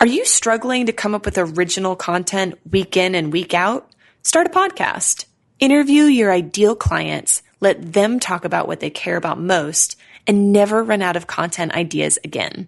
Are you struggling to come up with original content week in and week out? Start a podcast. Interview your ideal clients, let them talk about what they care about most, and never run out of content ideas again.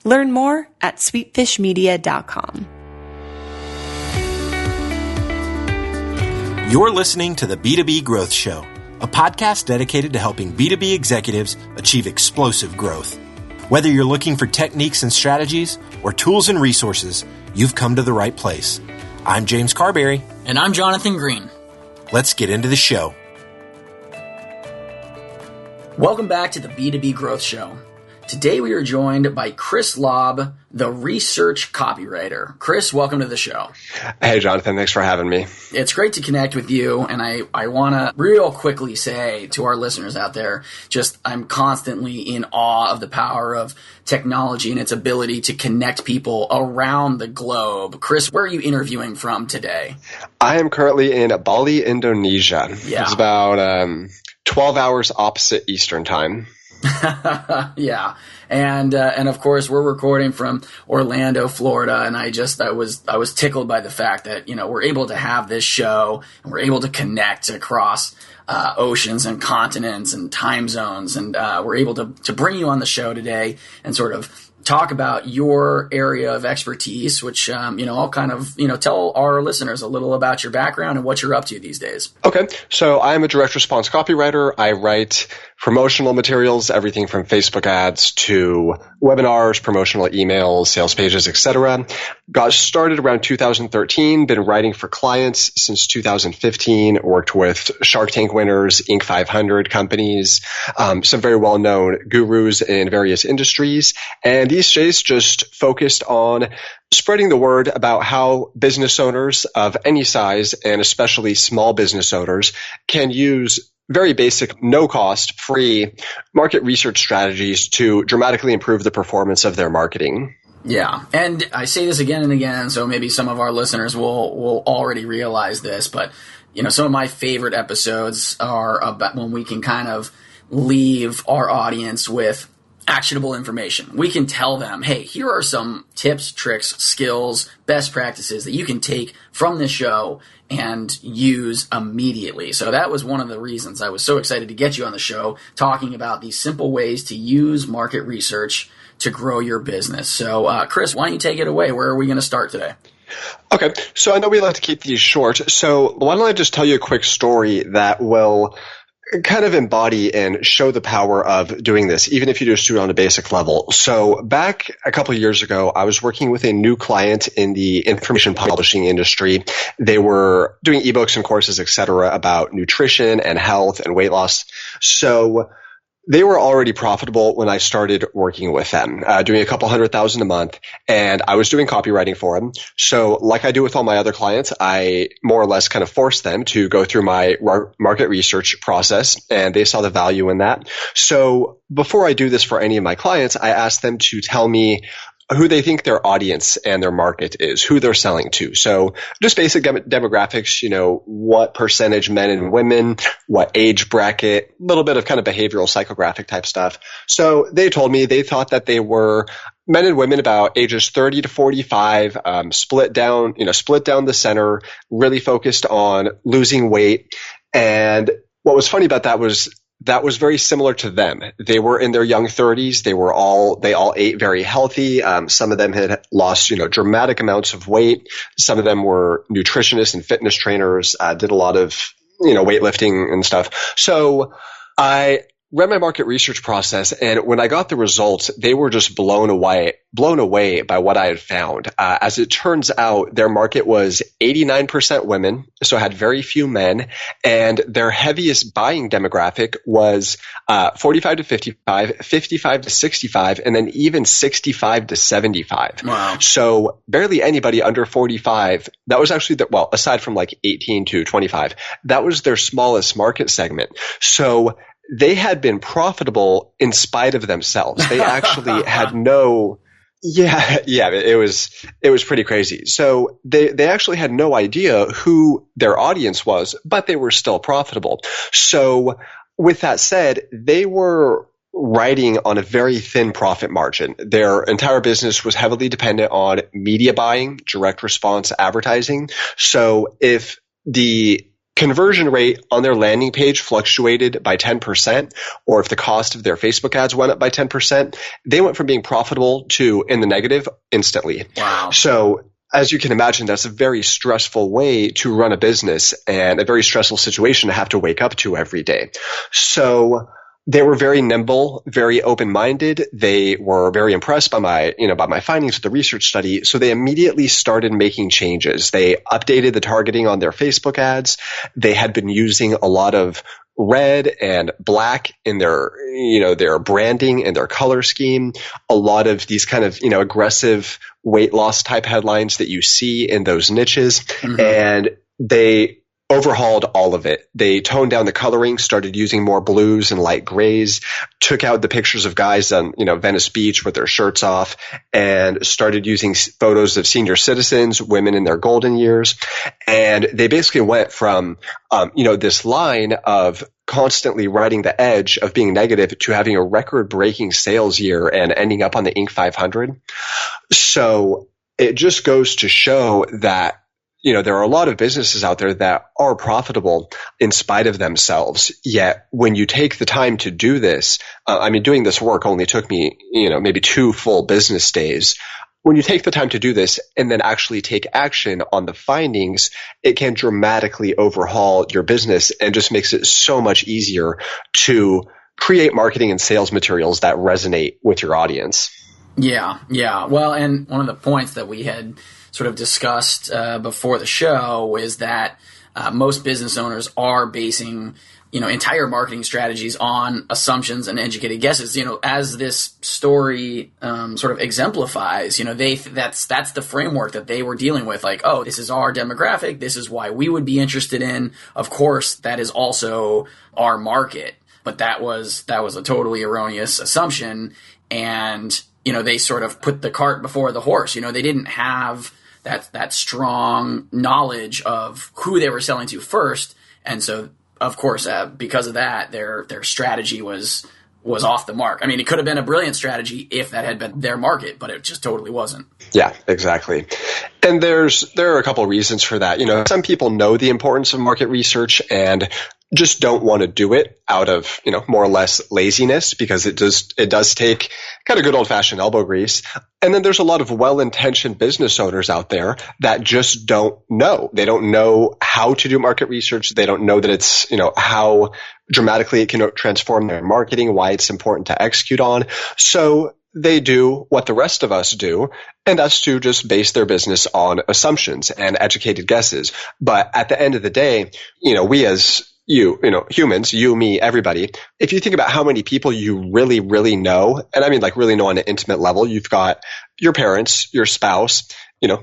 Learn more at sweetfishmedia.com. You're listening to the B2B Growth Show, a podcast dedicated to helping B2B executives achieve explosive growth. Whether you're looking for techniques and strategies or tools and resources, you've come to the right place. I'm James Carberry. And I'm Jonathan Green. Let's get into the show. Welcome back to the B2B Growth Show. Today we are joined by Chris Laub, the Research Copywriter. Chris, welcome to the show. Hey, Jonathan. Thanks for having me. It's great to connect with you, and I want to real quickly say to our listeners out there, I'm constantly in awe of the power of technology and its ability to connect people around the globe. Chris, where are you interviewing from today? I am currently in Bali, Indonesia. Yeah. It's about 12 hours opposite Eastern time. Yeah. And of course we're recording from Orlando, Florida. And I was tickled by the fact that, we're able to have this show and we're able to connect across oceans and continents and time zones. And we're able to bring you on the show today and sort of talk about your area of expertise, which, I'll kind of, tell our listeners a little about your background and what you're up to these days. Okay. So I am a direct response copywriter. I write promotional materials, everything from Facebook ads to webinars, promotional emails, sales pages, etc. Got started around 2013, been writing for clients since 2015, worked with Shark Tank winners, Inc. 500 companies, some very well-known gurus in various industries. And these days just focused on spreading the word about how business owners of any size, and especially small business owners, can use very basic, no-cost, free market research strategies to dramatically improve the performance of their marketing. Yeah. And I say this again and again, so maybe some of our listeners will already realize this, but some of my favorite episodes are about when we can kind of leave our audience with actionable information. We can tell them, hey, here are some tips, tricks, skills, best practices that you can take from this show and use immediately. So that was one of the reasons I was so excited to get you on the show, talking about these simple ways to use market research to grow your business. So Chris, why don't you take it away? Where are we going to start today? Okay, so I know we like to keep these short. So why don't I just tell you a quick story that will kind of embody and show the power of doing this, even if you just do it on a basic level. So back a couple of years ago, I was working with a new client in the information publishing industry. They were doing ebooks and courses, etc., about nutrition and health and weight loss. So they were already profitable when I started working with them, doing a couple $100,000 a month, and I was doing copywriting for them. So like I do with all my other clients, I more or less kind of forced them to go through my market research process, and they saw the value in that. So before I do this for any of my clients, I asked them to tell me who they think their audience and their market is, who they're selling to. So just basic demographics, what percentage men and women, what age bracket, a little bit of kind of behavioral psychographic type stuff. So they told me they thought that they were men and women about ages 30 to 45, split down the center, really focused on losing weight. And what was funny about that was very similar to them. They were in their young 30s. They all ate very healthy. Some of them had lost, dramatic amounts of weight. Some of them were nutritionists and fitness trainers, did a lot of, weightlifting and stuff. So I ran my market research process, and when I got the results, they were just blown away by what I had found. As it turns out, their market was 89% women, so had very few men, and their heaviest buying demographic was 45 to 55, 55 to 65, and then even 65 to 75. Wow. So barely anybody under 45. That was actually aside from like 18 to 25, that was their smallest market segment. So they had been profitable in spite of themselves. They actually had no it was pretty crazy. So they actually had no idea who their audience was, but they were still profitable. So with that said, they were riding on a very thin profit margin. Their entire business was heavily dependent on media buying, direct response advertising. So if the conversion rate on their landing page fluctuated by 10%, or if the cost of their Facebook ads went up by 10%, they went from being profitable to in the negative instantly. Wow. So as you can imagine, that's a very stressful way to run a business and a very stressful situation to have to wake up to every day. So they were very nimble, very open-minded. They were very impressed by my findings with the research study. So they immediately started making changes. They updated the targeting on their Facebook ads. They had been using a lot of red and black in their branding and their color scheme. A lot of these kind of, aggressive weight loss type headlines that you see in those niches. Mm-hmm. And they overhauled all of it. They toned down the coloring, started using more blues and light grays, took out the pictures of guys on, Venice Beach with their shirts off, and started using photos of senior citizens, women in their golden years. And they basically went from, this line of constantly riding the edge of being negative to having a record-breaking sales year and ending up on the Inc. 500. So it just goes to show that there are a lot of businesses out there that are profitable in spite of themselves. Yet when you take the time to do this, doing this work only took me, maybe 2 full business days. When you take the time to do this and then actually take action on the findings, it can dramatically overhaul your business and just makes it so much easier to create marketing and sales materials that resonate with your audience. Yeah. Well, and one of the points that we had sort of discussed before the show is that most business owners are basing entire marketing strategies on assumptions and educated guesses. As this story sort of exemplifies, that's the framework that they were dealing with. Like, oh, this is our demographic. This is why we would be interested in. Of course, that is also our market. But that was a totally erroneous assumption. And they sort of put the cart before the horse. They didn't have that strong knowledge of who they were selling to first. And so, of course, because of that, their strategy was off the mark. It could have been a brilliant strategy if that had been their market, but it just totally wasn't. Yeah, exactly. And there are a couple of reasons for that. Some people know the importance of market research and just don't want to do it out of, more or less laziness, because it does take kind of good old fashioned elbow grease. And then there's a lot of well-intentioned business owners out there that just don't know. They don't know how to do market research. They don't know that it's, how dramatically it can transform their marketing, why it's important to execute on. So they do what the rest of us do, and that's to just base their business on assumptions and educated guesses. But at the end of the day, we as humans, you, me, everybody, if you think about how many people you really, really know, and really know on an intimate level, you've got your parents, your spouse,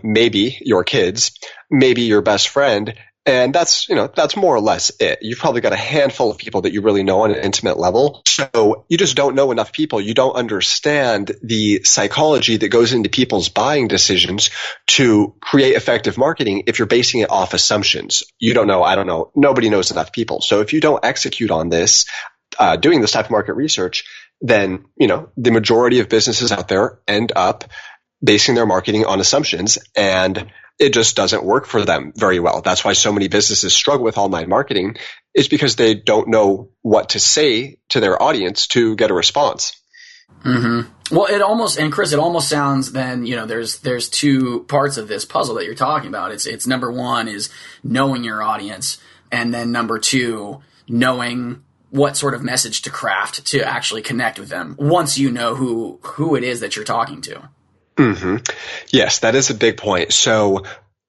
maybe your kids, maybe your best friend, and that's more or less it. You've probably got a handful of people that you really know on an intimate level. So you just don't know enough people. You don't understand the psychology that goes into people's buying decisions to create effective marketing if you're basing it off assumptions. You don't know, I don't know, nobody knows enough people. So if you don't execute on this, doing this type of market research, then, the majority of businesses out there end up basing their marketing on assumptions, and it just doesn't work for them very well. That's why so many businesses struggle with online marketing, is because they don't know what to say to their audience to get a response. Mm-hmm. Well, Chris, it almost sounds then, there's 2 parts of this puzzle that you're talking about. It's number 1 is knowing your audience, and then number 2, knowing what sort of message to craft to actually connect with them once you know who it is that you're talking to. Mm-hmm. Yes, that is a big point. So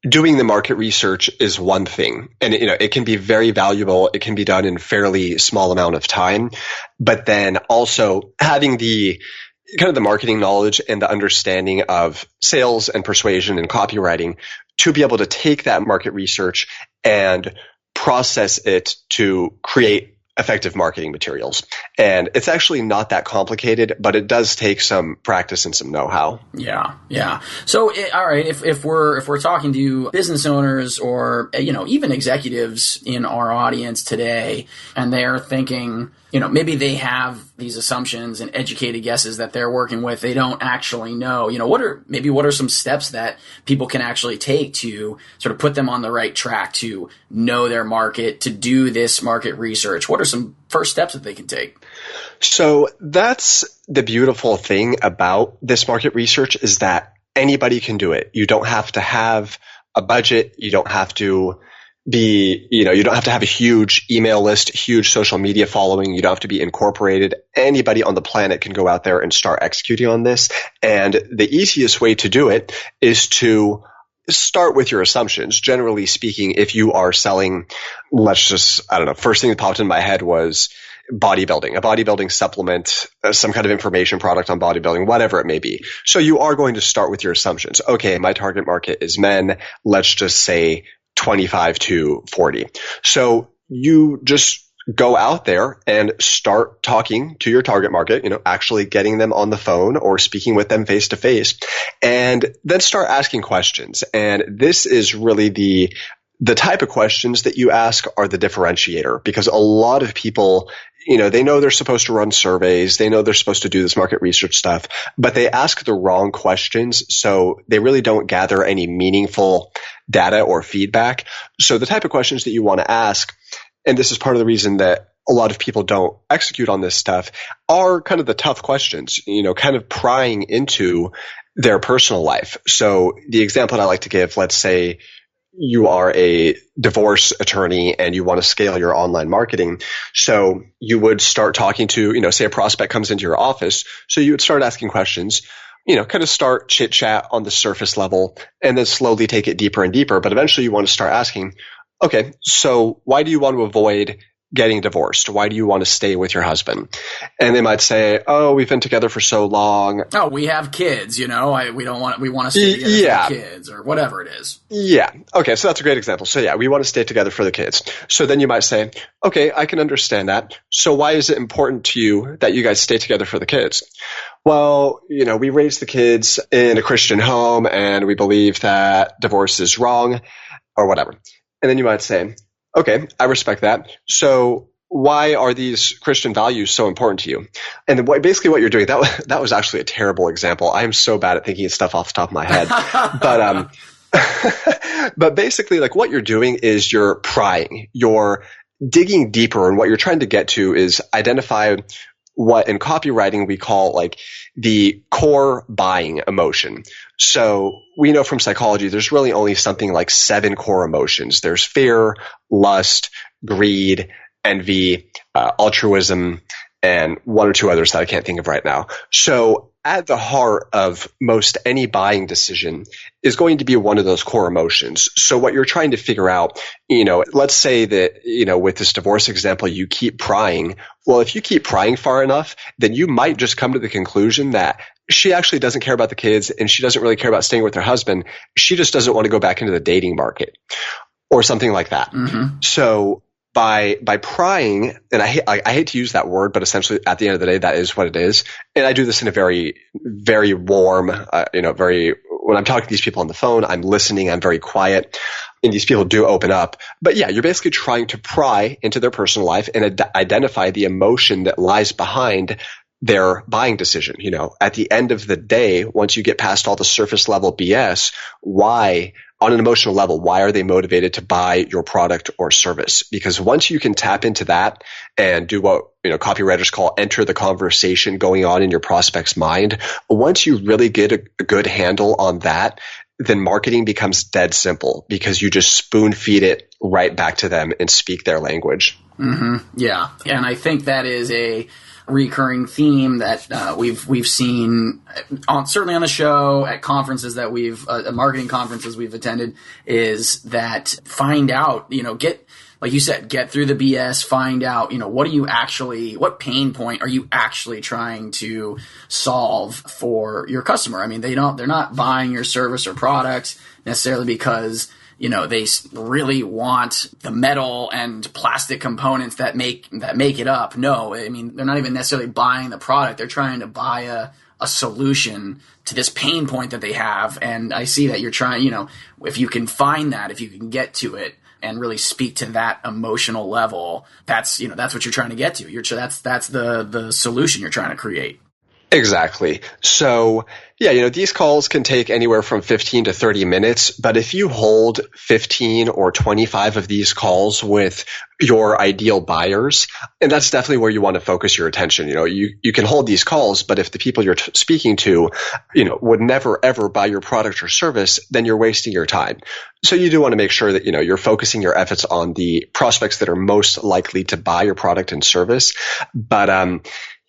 doing the market research is one thing, and it can be very valuable. It can be done in fairly small amount of time, but then also having the kind of the marketing knowledge and the understanding of sales and persuasion and copywriting to be able to take that market research and process it to create effective marketing materials. And it's actually not that complicated, but it does take some practice and some know-how. Yeah. So, all right, if we're talking to business owners or, even executives in our audience today, and they're thinking, maybe they have these assumptions and educated guesses that they're working with. They don't actually know, what are some steps that people can actually take to sort of put them on the right track to know their market, to do this market research? What are some first steps that they can take? So that's the beautiful thing about this market research, is that anybody can do it. You don't have to have a budget. You don't have to you don't have to have a huge email list, huge social media following. You don't have to be incorporated. Anybody on the planet can go out there and start executing on this. And the easiest way to do it is to start with your assumptions. Generally speaking, if you are selling, first thing that popped in my head was bodybuilding, a bodybuilding supplement, some kind of information product on bodybuilding, whatever it may be. So you are going to start with your assumptions. Okay, my target market is men. Let's just say 25 to 40. So you just go out there and start talking to your target market, actually getting them on the phone or speaking with them face to face, and then start asking questions. And this is really the type of questions that you ask are the differentiator, because a lot of people, they know they're supposed to run surveys. They know they're supposed to do this market research stuff, but they ask the wrong questions. So they really don't gather any meaningful data or feedback. So the type of questions that you want to ask, and this is part of the reason that a lot of people don't execute on this stuff, are kind of the tough questions, kind of prying into their personal life. So the example that I like to give, let's say you are a divorce attorney and you want to scale your online marketing. So you would start talking to, say a prospect comes into your office. So you would start asking questions, kind of start chit chat on the surface level and then slowly take it deeper and deeper. But eventually you want to start asking, okay, so why do you want to avoid getting divorced? Why do you want to stay with your husband? And they might say, oh, we've been together for so long. Oh, we have kids, we want to stay together for the kids, or whatever it is. Yeah. Okay. So that's a great example. So yeah, we want to stay together for the kids. So then you might say, okay, I can understand that. So why is it important to you that you guys stay together for the kids? Well, we raised the kids in a Christian home and we believe that divorce is wrong, or whatever. And then you might say, okay, I respect that. So why are these Christian values so important to you? And then basically what you're doing, that was actually a terrible example. I am so bad at thinking of stuff off the top of my head. But basically, like, what you're doing is you're prying, you're digging deeper, and what you're trying to get to is identify what in copywriting we call like the core buying emotion. So we know from psychology, there's really only something like 7 core emotions. There's fear, lust, greed, envy, altruism, and 1 or 2 others that I can't think of right now. So at the heart of most any buying decision is going to be one of those core emotions. So what you're trying to figure out, let's say that, with this divorce example, you keep prying. Well, if you keep prying far enough, then you might just come to the conclusion that she actually doesn't care about the kids and she doesn't really care about staying with her husband. She just doesn't want to go back into the dating market or something like that. Mm-hmm. So by prying, and I hate to use that word, but essentially at the end of the day, that is what it is. And I do this in a very, very warm, when I'm talking to these people on the phone, I'm listening, I'm very quiet, and these people do open up. But yeah, you're basically trying to pry into their personal life and identify the emotion that lies behind their buying decision. At the end of the day, once you get past all the surface level BS, why, on an emotional level, why are they motivated to buy your product or service? Because once you can tap into that and do what copywriters call enter the conversation going on in your prospect's mind, once you really get a good handle on that, then marketing becomes dead simple because you just spoon feed it right back to them and speak their language. Mm-hmm. Yeah. And I think that is a recurring theme that we've seen certainly on the show, at conferences that marketing conferences we've attended, is that find out, like you said, get through the BS, find out, what pain point are you actually trying to solve for your customer? I mean, they're not buying your service or product necessarily because they really want the metal and plastic components that make it up. No, I mean, they're not even necessarily buying the product. They're trying to buy a solution to this pain point that they have. And I see that you're trying, if you can find that, if you can get to it and really speak to that emotional level, that's what you're trying to get to. That's the solution you're trying to create. Exactly. So, these calls can take anywhere from 15 to 30 minutes, but if you hold 15 or 25 of these calls with your ideal buyers, and that's definitely where you want to focus your attention. You can hold these calls, but if the people you're speaking to, would never ever buy your product or service, then you're wasting your time. So you do want to make sure that, you're focusing your efforts on the prospects that are most likely to buy your product and service. But,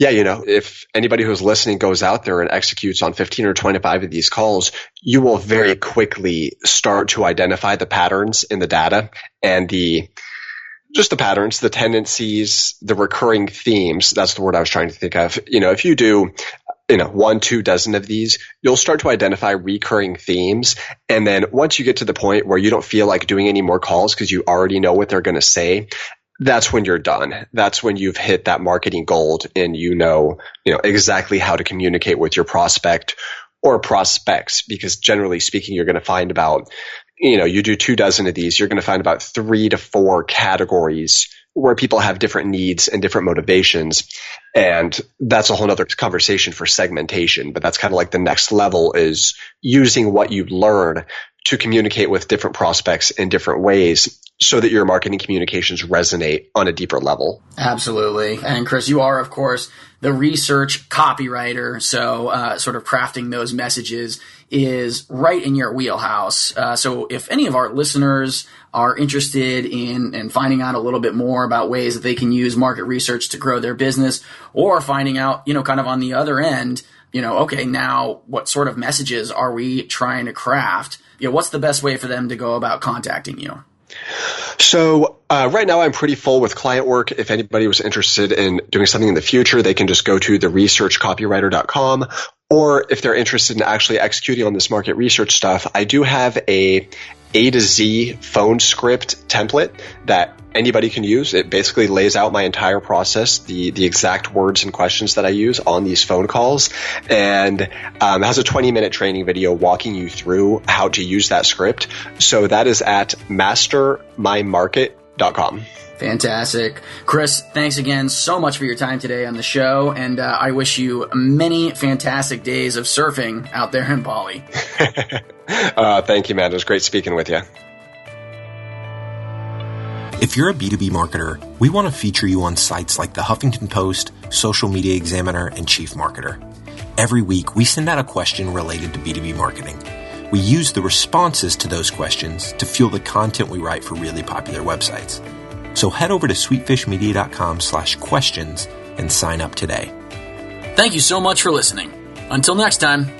if anybody who's listening goes out there and executes on 15 or 25 of these calls, you will very quickly start to identify the patterns in the data and the patterns, the tendencies, the recurring themes. That's the word I was trying to think of. If you do, 1-2 dozen of these, you'll start to identify recurring themes. And then once you get to the point where you don't feel like doing any more calls because you already know what they're going to say, that's when you're done. That's when you've hit that marketing gold and you know exactly how to communicate with your prospect or prospects, because generally speaking, you're going to find about, you do 2 dozen of these, you're going to find about 3 to 4 categories where people have different needs and different motivations. And that's a whole other conversation for segmentation, but that's kind of like the next level, is using what you learn to communicate with different prospects in different ways so that your marketing communications resonate on a deeper level. Absolutely. And Chris, you are, of course, the research copywriter. So sort of crafting those messages is right in your wheelhouse. So if any of our listeners are interested in finding out a little bit more about ways that they can use market research to grow their business, or finding out, kind of on the other end, okay, now what sort of messages are we trying to craft? What's the best way for them to go about contacting you? So right now I'm pretty full with client work. If anybody was interested in doing something in the future, they can just go to theresearchcopywriter.com. Or if they're interested in actually executing on this market research stuff, I do have A to Z phone script template that anybody can use. It basically lays out my entire process, the exact words and questions that I use on these phone calls, and has a 20-minute training video walking you through how to use that script. So that is at mastermymarket.com. Fantastic. Chris, thanks again so much for your time today on the show, and I wish you many fantastic days of surfing out there in Bali. Thank you, man. It was great speaking with you. If you're a B2B marketer, we want to feature you on sites like the Huffington Post, Social Media Examiner, and Chief Marketer. Every week, we send out a question related to B2B marketing. We use the responses to those questions to fuel the content we write for really popular websites. So head over to sweetfishmedia.com/questions and sign up today. Thank you so much for listening. Until next time.